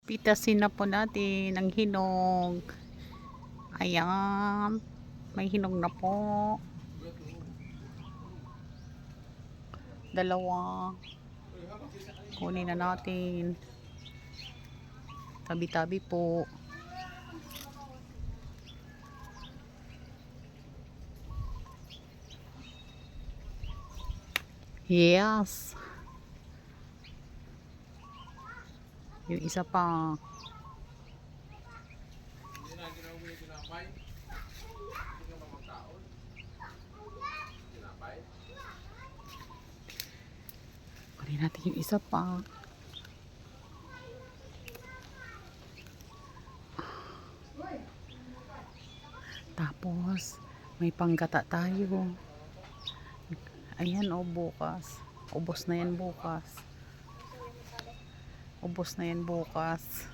Pitasin na po natin ang hinog. Ayan. May hinog na po. Dalawa. Kunin na natin. Tabi-tabi po. Yes. Yung isa pa. Kunin natin yung isa pa. Tapos, may panggata tayo. Ayan o, bukas. Ubos na yan bukas. Ubos na yan bukas.